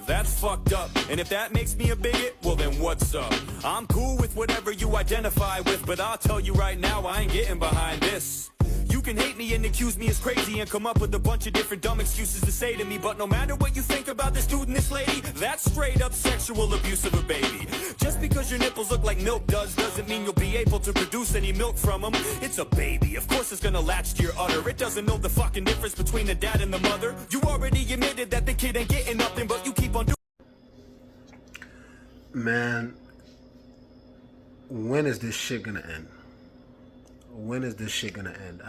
That's fucked up. And if that makes me a bigot, well then what's up? I'm cool with whatever you identify with, but I'll tell you right now, I ain't getting behind this. You can hate me and accuse me as crazy and come up with a bunch of different dumb excuses to say to me, but no matter what you think about this dude and this lady, that's straight up sexual abuse of a baby. Just because your nipples look like milk doesn't mean you'll be able to produce any milk from them. It's a baby, of course it's gonna latch to your udder. It doesn't know the fucking difference between the dad and the mother. You already admitted that the kid ain't getting nothing, but you keep on doing. Man, when is this shit gonna end? When is this shit gonna end?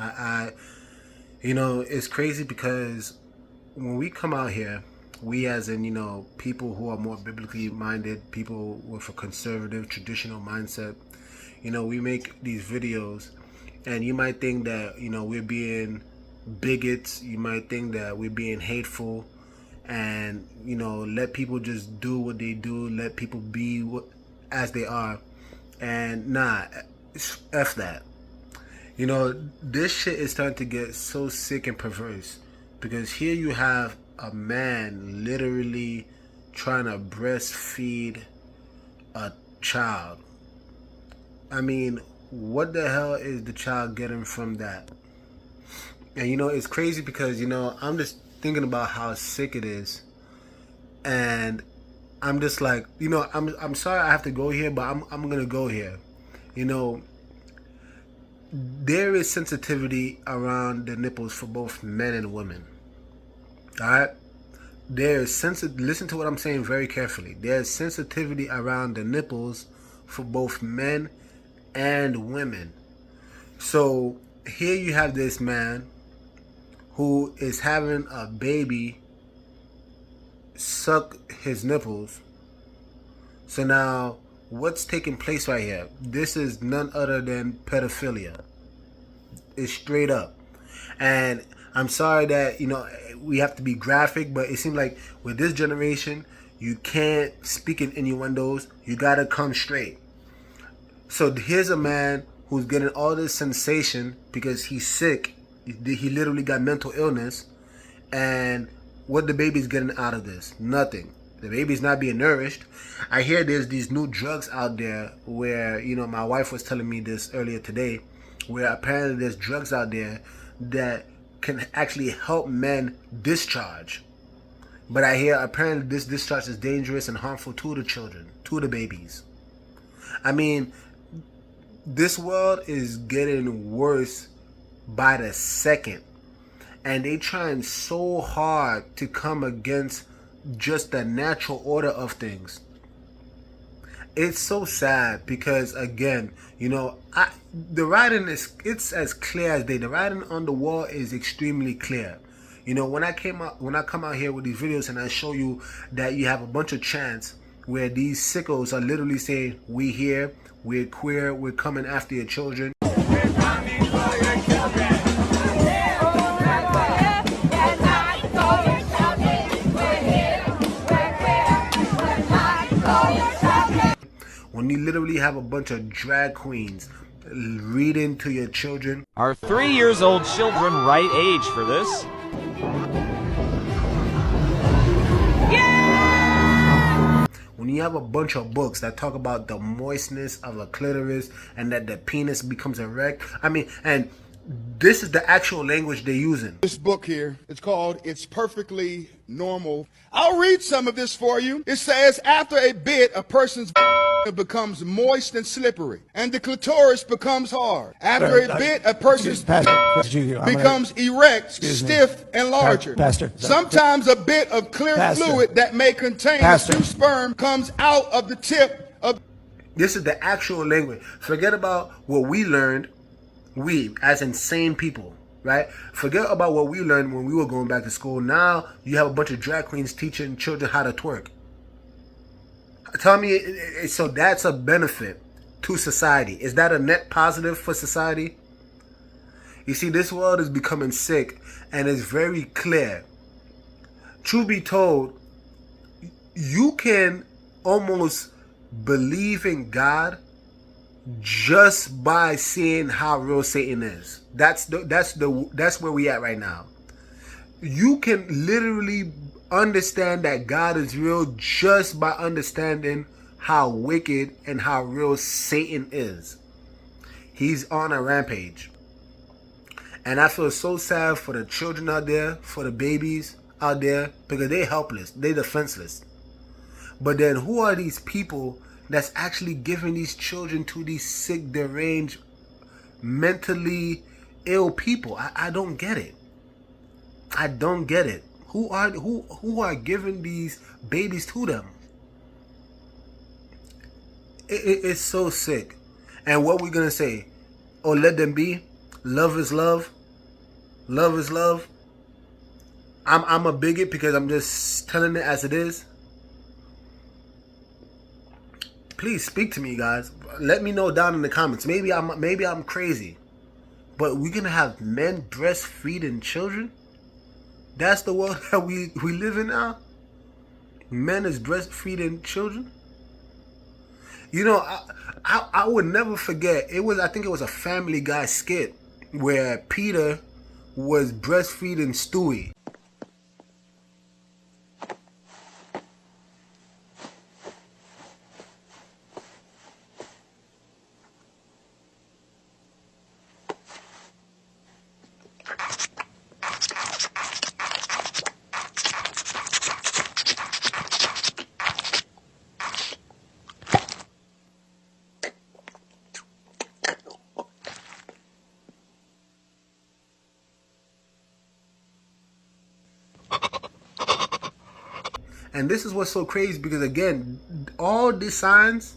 You know, it's crazy because when we come out here, we as in, you know, people who are more biblically minded, people with a conservative, traditional mindset, you know, we make these videos and you might think that, you know, we're being bigots, you might think that we're being hateful and, you know, let people just do what they do, let people be as they are. And nah, F that. You know, this shit is starting to get so sick and perverse because here you have a man literally trying to breastfeed a child. I mean, what the hell is the child getting from that? And you know, it's crazy because, you know, I'm just thinking about how sick it is. And I'm just like, you know, I'm sorry I have to go here, but I'm going to go here. You know, there is sensitivity around the nipples for both men and women. Alright? There's listen to what I'm saying very carefully. There's sensitivity around the nipples for both men and women. So here you have this man who is having a baby suck his nipples. So now what's taking place right here? This is none other than pedophilia. It's straight up. And I'm sorry that, you know, we have to be graphic, but it seems like with this generation, you can't speak in innuendos. You gotta come straight. So here's a man who's getting all this sensation because he's sick. He literally got mental illness. And what the baby's getting out of this? Nothing. The baby's not being nourished. I hear there's these new drugs out there where, you know, my wife was telling me this earlier today, where apparently there's drugs out there that can actually help men discharge. But I hear apparently this discharge is dangerous and harmful to the children, to the babies. I mean, this world is getting worse by the second. And they trying so hard to come against just the natural order of things. It's so sad because, again, you know, the writing it's as clear as day. The writing on the wall is extremely clear. You know, when I come out here with these videos and I show you that you have a bunch of chants where these sickos are literally saying, "We here, we're queer, we're coming after your children." When you literally have a bunch of drag queens reading to your children. Are 3 years old children right age for this? Yeah! When you have a bunch of books that talk about the moistness of a clitoris and that the penis becomes erect. I mean, and this is the actual language they're using. This book here, it's called It's Perfectly Normal. I'll read some of this for you. It says, after a bit, a person's becomes moist and slippery, and the clitoris becomes hard. After a bit, a person's becomes erect, stiff, and larger. Sometimes a bit of clear fluid that may contain a few sperm comes out of the tip of... This is the actual language. Forget about what we learned, we, as insane people, right? Forget about what we learned when we were going back to school. Now you have a bunch of drag queens teaching children how to twerk. Tell me, so that's a benefit to society. Is that a net positive for society? You see, this world is becoming sick, and it's very clear. Truth be told, you can almost believe in God just by seeing how real Satan is. That's where we at right now. You can literally understand that God is real just by understanding how wicked and how real Satan is. He's on a rampage. And I feel so sad for the children out there, for the babies out there, because they're helpless, they're defenseless. But then who are these people that's actually giving these children to these sick, deranged, mentally ill people? I don't get it. I don't get it. Who are giving these babies to them? It's so sick. And what we gonna say? Oh, let them be. Love is love. Love is love. I'm a bigot because I'm just telling it as it is. Please speak to me, guys. Let me know down in the comments. Maybe I'm crazy, but we're gonna have men breastfeeding children. That's the world that we live in now. Men is breastfeeding children. You know, I would never forget. I think it was a Family Guy skit where Peter was breastfeeding Stewie. And this is what's so crazy because, again, all these signs,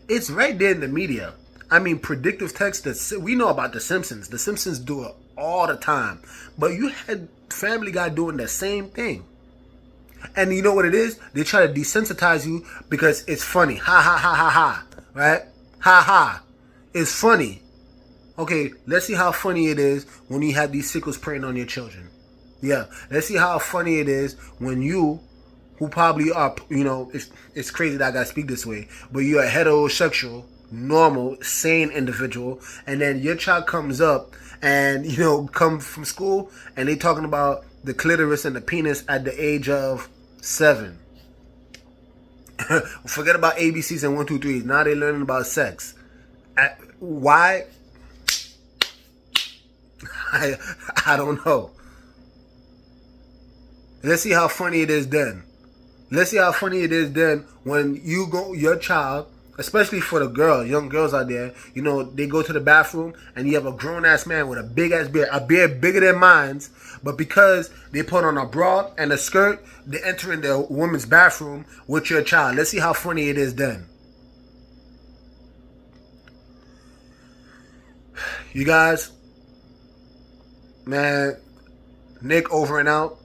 it's right there in the media. I mean, predictive text, we know about The Simpsons. The Simpsons do it all the time. But you had Family Guy doing the same thing. And you know what it is? They try to desensitize you because it's funny. Ha, ha, ha, ha, ha. Right? Ha, ha. It's funny. Okay, let's see how funny it is when you have these sickles preying on your children. Yeah, let's see how funny it is when you, who probably are, you know, it's crazy that I gotta speak this way, but you're a heterosexual, normal, sane individual, and then your child comes up and, you know, come from school and they talking about the clitoris and the penis at the age of 7. Forget about ABCs and 1, 2, 3s. Now they're learning about sex. Why? I don't know. Let's see how funny it is then. Let's see how funny it is then when you go, your child, especially for the girls, young girls out there, you know, they go to the bathroom and you have a grown-ass man with a big-ass beard, a beard bigger than mine's, but because they put on a bra and a skirt, they enter in the woman's bathroom with your child. Let's see how funny it is then. You guys, man, Nick over and out.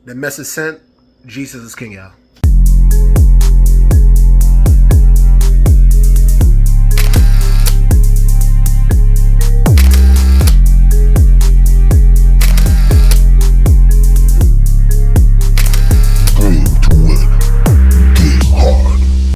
The message sent. Jesus is king, y'all.